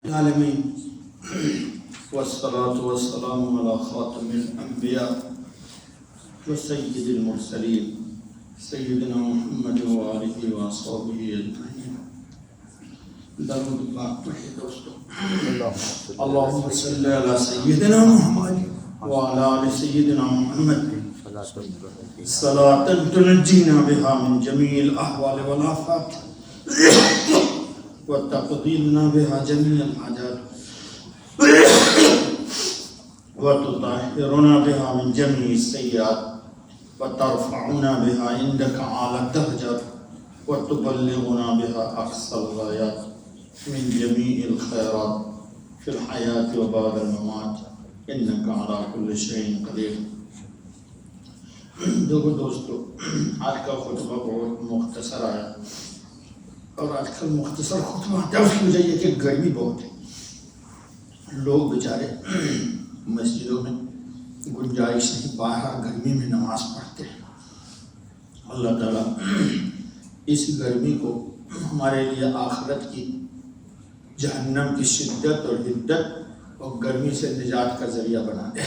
العالمين والصلاة والسلام على خاتم الأنبياء وسيد المرسلين سيدنا محمد وآله وصحبه أجمعين. درود پاک پڑھیے دوستو. اللهم صل على سيدنا محمد وعلى آل سيدنا محمد صلاة تنجينا بها من جميع الأحوال والآفات وتقضي لنا بها جميع الحاجات وتطهرنا بها من جميع السيئات وترفعنا بها عندك أعلى الدرجات وتبلغنا بها أقصى الغايات من جميع الخيرات في الحياة وبعد الممات إنك على كل شيء قدير. دوستو، آج کا خطبہ بہت مختصر آیا اور آج کل مختصر خطبہ اس کی وجہ یہ کہ گرمی بہت ہے. لوگ بیچارے مسجدوں میں گنجائش نہیں، باہر گرمی میں نماز پڑھتے ہیں. اللہ تعالیٰ اس گرمی کو ہمارے لیے آخرت کی جہنم کی شدت اور حدت اور گرمی سے نجات کا ذریعہ بنا دے.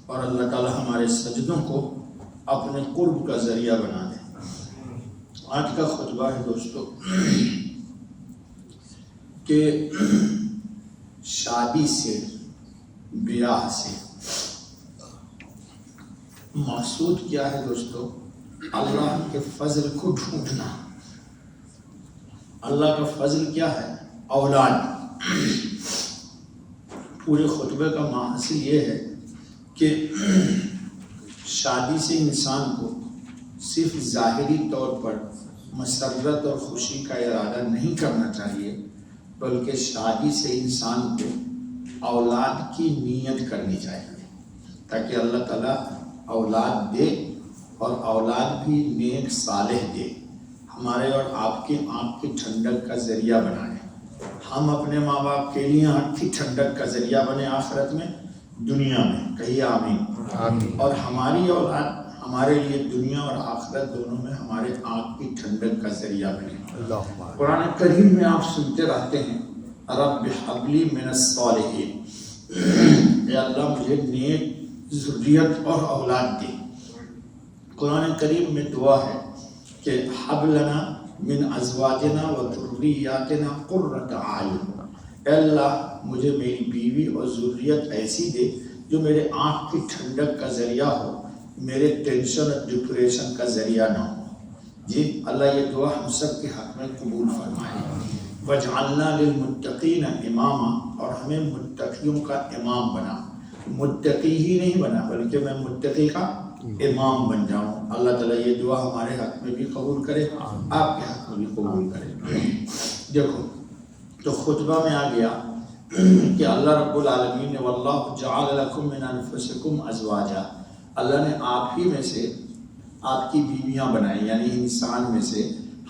اور اللہ تعالیٰ ہمارے سجدوں کو اپنے قرب کا ذریعہ بنا دے. آج کا خطبہ ہے دوستو کہ شادی سے، بیاہ سے مقصود کیا ہے دوستو؟ اللہ کے فضل کو ڈھونڈنا. اللہ کا فضل کیا ہے؟ اولاد. پورے خطبے کا مقصد یہ ہے کہ شادی سے انسان کو صرف ظاہری طور پر مسرت اور خوشی کا ارادہ نہیں کرنا چاہیے، بلکہ شادی سے انسان کو اولاد کی نیت کرنی چاہیے تاکہ اللہ تعالیٰ اولاد دے اور اولاد بھی نیک صالح دے، ہمارے اور آپ کی آنکھ کی ٹھنڈک کا ذریعہ بنائے. ہم اپنے ماں باپ کے لیے آنکھ کی ٹھنڈک کا ذریعہ بنے آخرت میں، دنیا میں. کہیے آمین. اور ہماری اولاد ہمارے لیے دنیا اور آخرت دونوں میں ہمارے آنکھ کی ٹھنڈک کا ذریعہ بنے. قرآن کریم میں آپ سنتے رہتے ہیں رب حب لی من الصالحین، اے اللہ مجھے نیک ذریت اور اولاد دے. قرآن کریم میں دعا ہے کہ حب لنا من ازواجنا و ذریاتنا قرۃ اعین، اے اللہ مجھے میری بیوی اور ذریت ایسی دے جو میرے آنکھ کی ٹھنڈک کا ذریعہ ہو، میرے ٹینشن اور ڈپریشن کا ذریعہ نہ ہو. جی اللہ یہ دعا ہم سب کے حق میں قبول فرمائے. وجعلنا للمتقین اماما، اور ہمیں متقیوں کا امام بنا. متقی ہی نہیں بنا بلکہ میں متقی کا امام بن جاؤں. اللہ تعالیٰ یہ دعا ہمارے حق میں بھی قبول کرے، آپ کے حق میں بھی قبول کرے. دیکھو تو خطبہ میں آ گیا کہ اللہ رب العالمین نے واللہ جعل لکم من انفسکم ازواجا، اللہ نے آپ ہی میں سے آپ کی بیویاں بنائی، یعنی انسان میں سے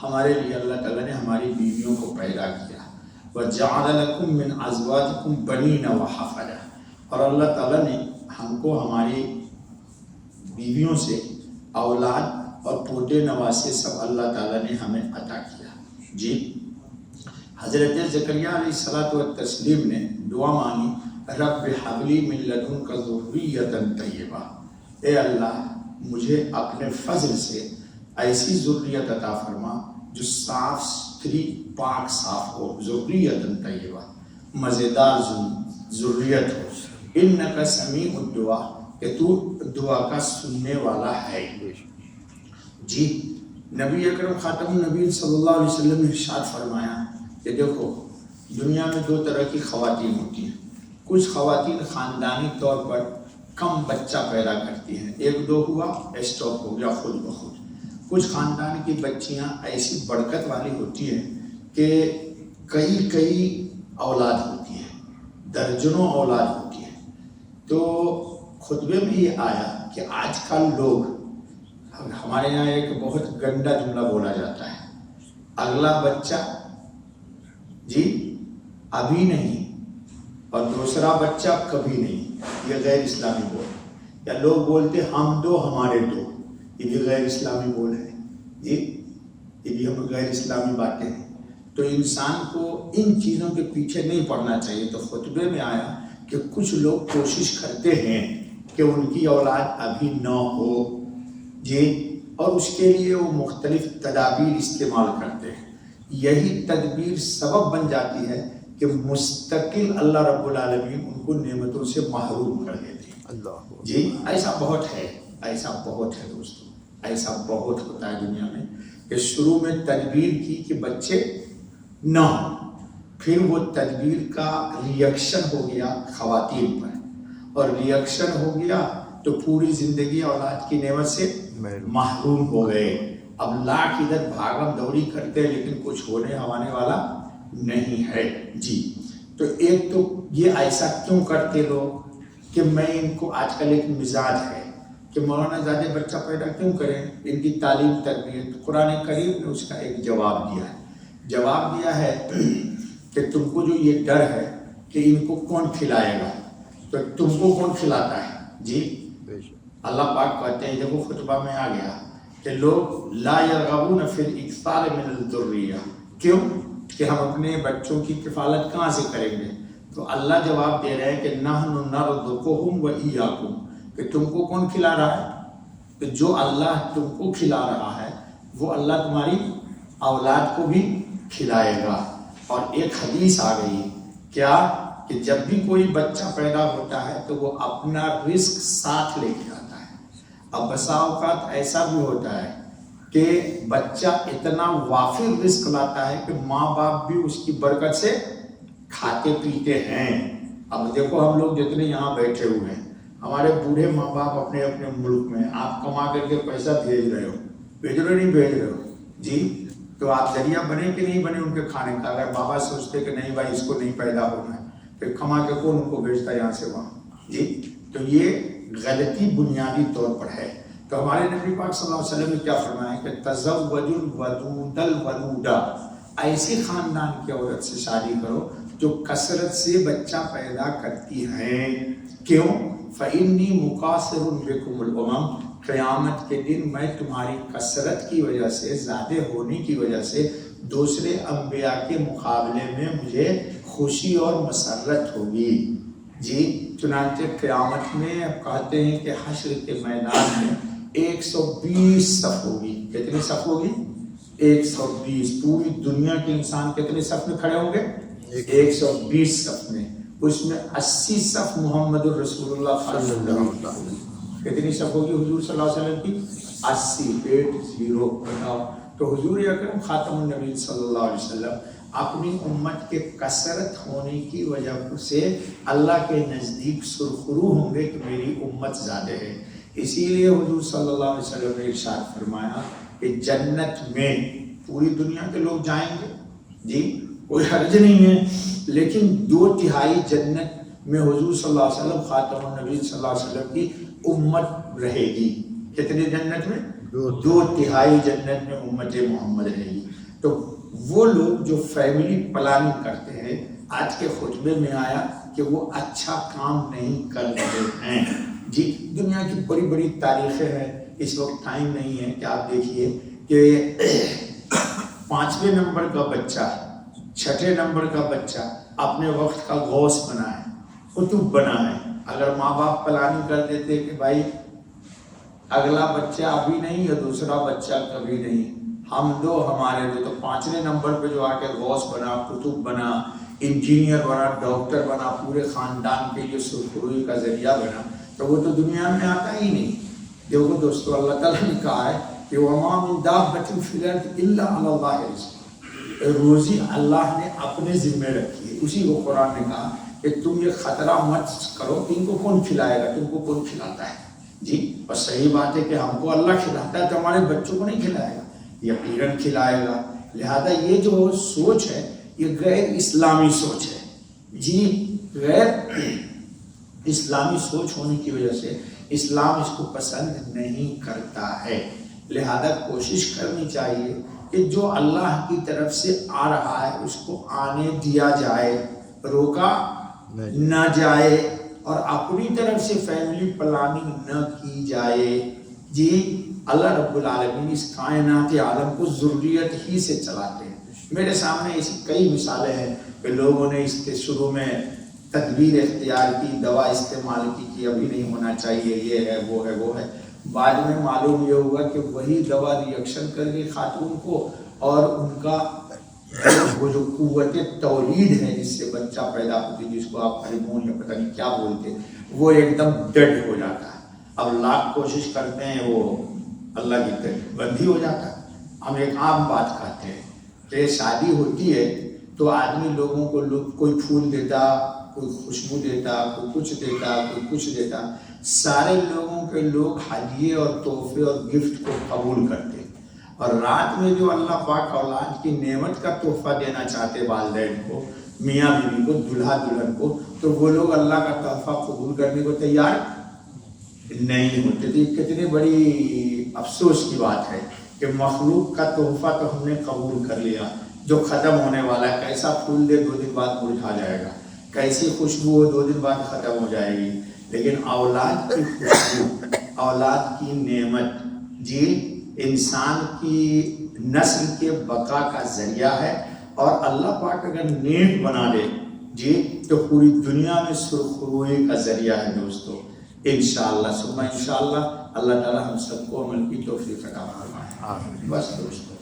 ہمارے لیے اللہ تعالیٰ نے ہماری بیویوں کو پیدا کیا. وجعل لکم من ازواجکم بنین وحفظا، اور اللہ تعالیٰ نے ہم کو ہماری بیویوں سے اولاد اور پوتے نواسے سب اللہ تعالیٰ نے ہمیں عطا کیا. جی حضرت زکریا علیہ الصلوۃ والتسلیم نے دعا مانگی رب حب لی من لدنک ذریۃ طیبہ، اے اللہ مجھے اپنے فضل سے ایسی ذریت عطا فرما جو صاف ستھری پاک صاف ہو، ذریۃ طیبہ مزیدار ذریت ہو. انک سمیع الدعاء، کہ تو دعا کا سننے والا ہے. جی نبی اکرم خاتم النبی صلی اللہ علیہ وسلم نے ارشاد فرمایا کہ دیکھو دنیا میں دو طرح کی خواتین ہوتی ہیں. کچھ خواتین خاندانی طور پر کم بچہ پیدا کرتی ہیں، ایک دو ہوا اسٹاپ ہو گیا خود بخود. کچھ خاندان کی بچیاں ایسی برکت والی ہوتی ہیں کہ کئی اولاد ہوتی ہیں، درجنوں اولاد ہوتی ہیں. تو خطبے میں یہ آیا کہ آج کل لوگ، ہمارے یہاں ایک بہت گندا جملہ بولا جاتا ہے، اگلا بچہ جی ابھی نہیں اور دوسرا بچہ کبھی نہیں. یہ غیر اسلامی بول. یا لوگ بولتے ہم دو ہمارے دو، یہ بھی غیر اسلامی بول ہے. جی یہ بھی ہم غیر اسلامی باتیں ہیں. تو انسان کو ان چیزوں کے پیچھے نہیں پڑنا چاہیے. تو خطبے میں آیا کہ کچھ لوگ کوشش کرتے ہیں کہ ان کی اولاد ابھی نہ ہو جی، اور اس کے لیے وہ مختلف تدابیر استعمال کرتے ہیں. یہی تدبیر سبب بن جاتی ہے کہ مستقل اللہ رب العالمین ان کو نعمتوں سے محروم کر دیتے ہیں. جی ایسا بہت ہے، ایسا بہت ہے دوستو، ایسا بہت ہوتا ہے دنیا میں کہ شروع میں تدبیر کی کہ بچے نہ ہوں، پھر وہ تدبیر کا ریئیکشن ہو گیا خواتین پر، اور ریئیکشن ہو گیا تو پوری زندگی اولاد کی نعمت سے محروم ہو گئے. اب لاکھ ادھر بھاگم دوڑی کرتے لیکن کچھ ہونے ہوانے والا نہیں ہے. جی تو ایک تو یہ ایسا کیوں کرتے لوگ کہ میں ان کو آج کل ایک مزاج ہے کہ مولانا زیادہ بچہ پیدا کیوں کریں، ان کی تعلیم تربیت. قرآن کریم نے اس کا ایک جواب دیا ہے کہ تم کو جو یہ ڈر ہے کہ ان کو کون کھلائے گا، تو تم کو کون کھلاتا ہے. جی اللہ پاک کہتے ہیں، دیکھو خطبہ میں آ گیا کہ لوگ لا یرغبون فی الاکثار من الذریہ، کیوں کہ ہم اپنے بچوں کی کفالت کہاں سے کریں گے. تو اللہ جواب دے رہے ہیں کہ نحن نرزقہم وایاکم، کہ تم کو کون کھلا رہا ہے، کہ جو اللہ تم کو کھلا رہا ہے وہ اللہ تمہاری اولاد کو بھی کھلائے گا. اور ایک حدیث آ گئی کیا کہ جب بھی کوئی بچہ پیدا ہوتا ہے تو وہ اپنا رزق ساتھ لے کے آتا ہے. اب بسا اوقات ایسا بھی ہوتا ہے کہ بچہ اتنا وافر رزق لاتا ہے کہ ماں باپ بھی اس کی برکت سے کھاتے پیتے ہیں. اب دیکھو ہم لوگ جتنے یہاں بیٹھے ہوئے ہیں، ہمارے بوڑھے ماں باپ اپنے اپنے ملک میں، آپ کما کر کے پیسہ بھیج رہے ہو، نہیں بھیج رہے ہو جی، تو آپ ذریعہ بنے کہ نہیں بنے ان کے کھانے کا. اگر بابا سوچتے کہ نہیں بھائی اس کو نہیں پیدا ہونا ہے، پھر کما کے کون ان کو بھیجتا ہے یہاں سے وہاں جی. تو یہ غلطی بنیادی طور پر ہے. تو ہمارے نبی پاک صلی اللہ علیہ وسلم نے کیا فرمایا کہ تزوجوا الودود الولودا، ایسی خاندان کی عورت سے شادی کرو جو کثرت سے بچہ پیدا کرتی ہیں. کیوں؟ فإنی مقاصر بکم الامم، قیامت کے دن میں تمہاری کثرت کی وجہ سے، زیادہ ہونے کی وجہ سے دوسرے انبیاء کے مقابلے میں مجھے خوشی اور مسرت ہوگی. جی چنانچہ قیامت میں کہتے ہیں کہ حشر کے میدان میں 120 صف ہوگی. کتنی صف ہوگی؟ 120. پوری دنیا کے انسان کتنے صف میں کھڑے ہوں گے؟ 120 صف میں. اس میں 80 صف محمد الرسول اللہ صلی اللہ علیہ وسلم. کتنی صف ہوگی حضور صلی اللہ علیہ وسلم کی؟ 80. بتاؤ. تو حضور اکرم خاتم النبی صلی اللہ علیہ وسلم اپنی امت کے کثرت ہونے کی وجہ سے اللہ کے نزدیک سرخرو ہوں گے کہ میری امت زیادہ ہے. اسی لیے حضور صلی اللہ علیہ وسلم نے ارشاد فرمایا کہ جنت میں پوری دنیا کے لوگ جائیں گے جی، کوئی حرج نہیں ہے، لیکن 2/3 جنت میں حضور صلی اللہ علیہ وسلم خاتم النبی صلی اللہ علیہ وسلم کی امت رہے گی. کتنے جنت میں؟ 2/3 جنت میں امت محمد رہے گی. تو وہ لوگ جو فیملی پلاننگ کرتے ہیں، آج کے خطبے میں آیا کہ وہ اچھا کام نہیں کر رہے ہیں. جی دنیا کی بڑی بڑی تاریخیں ہیں، اس وقت ٹائم نہیں ہے کہ آپ دیکھیے کہ 5ویں نمبر کا بچہ، 6 نمبر کا بچہ اپنے وقت کا غوث بنا ہے، قطب بنا ہے. اگر ماں باپ پلاننگ کر دیتے کہ بھائی اگلا بچہ ابھی نہیں یا دوسرا بچہ کبھی نہیں، ہم دو ہمارے دو، تو 5ویں نمبر پہ جو آ کے غوث بنا، قطب بنا، انجینئر بنا، ڈاکٹر بنا، پورے خاندان کے لیے سرخروئی کا ذریعہ بنا، تو وہ تو دنیا میں آتا ہی نہیں. دیکھو دوستو اللہ تعالیٰ نے کہا ہے کہ وَمَا مِن دَابَّةٍ فِي الْأَرْضِ إِلَّا عَلَى اللَّهِ رِزْقُهَا، روزی اللہ نے اپنے ذمے رکھی ہے. اسی کو قرآن نے کہا کہ تم یہ خطرہ مت کرو کہ ان کو کون کھلائے گا، تم کو کون کھلاتا ہے. جی اور صحیح بات ہے کہ ہم کو اللہ کھلاتا ہے تو ہمارے بچوں کو نہیں کھلائے گا، یقیناً کھلائے گا. لہذا یہ جو سوچ ہے یہ غیر اسلامی سوچ ہے. جی غیر اسلامی سوچ ہونے کی وجہ سے اسلام اس کو پسند نہیں کرتا ہے. لہذا کوشش کرنی چاہیے کہ جو اللہ کی طرف سے آ رہا ہے اس کو آنے دیا جائے، روکا نہ جائے، اور اپنی طرف سے فیملی پلاننگ نہ کی جائے. جی اللہ رب العالمین اس کائنات عالم کو ذریت ہی سے چلاتے ہیں. میرے سامنے ایسی کئی مثالیں ہیں کہ لوگوں نے اس کے شروع میں تدبیر اختیار کی، دوا استعمال کی کہ ابھی نہیں ہونا چاہیے، یہ ہے وہ ہے وہ ہے، بعد میں معلوم یہ ہوا کہ وہی دوا ریئیکشن کر کے خاتون کو اور ان کا وہ جو قوت تولید ہے جس سے بچہ پیدا ہوتی ہے، جس کو آپ ہارمون یا پتہ نہیں کیا بولتے، وہ ایک دم ڈیڈ ہو جاتا ہے۔ اب لاکھ کوشش کرتے ہیں وہ اللہ کی طرف بندی ہو جاتا ہے۔ ہم ایک عام بات کہتے ہیں کہ شادی ہوتی ہے تو آدمی لوگوں کو کوئی پھول دیتا، کوئی خوشبو دیتا، کوئی کچھ دیتا، کوئی کچھ دیتا، سارے لوگوں کے لوگ ہدیے اور تحفے اور گفٹ کو قبول کرتے، اور رات میں جو اللہ پاک اولاد کی نعمت کا تحفہ دینا چاہتے والدین کو، میاں بیوی کو، دلہا دلہن کو، تو وہ لوگ اللہ کا تحفہ قبول کرنے کو تیار نہیں ہوتے۔ تو یہ کتنی بڑی افسوس کی بات ہے کہ مخلوق کا تحفہ تو ہم نے قبول کر لیا جو ختم ہونے والا ہے۔ کیسا پھول دے 2 دن بعد مرجھا جائے گا، کیسی خوشبو ہو 2 دن بعد ختم ہو جائے گی، لیکن اولاد کی خوشبو، اولاد کی نعمت جی انسان کی نسل کے بقا کا ذریعہ ہے، اور اللہ پاک اگر نیک بنا دے جی تو پوری دنیا میں سرخروئی کا ذریعہ ہے دوستو۔ انشاءاللہ ثم انشاءاللہ اللہ تعالی ہم سب کو عمل کی توفیق عطا فرمائے۔ بس دوستو۔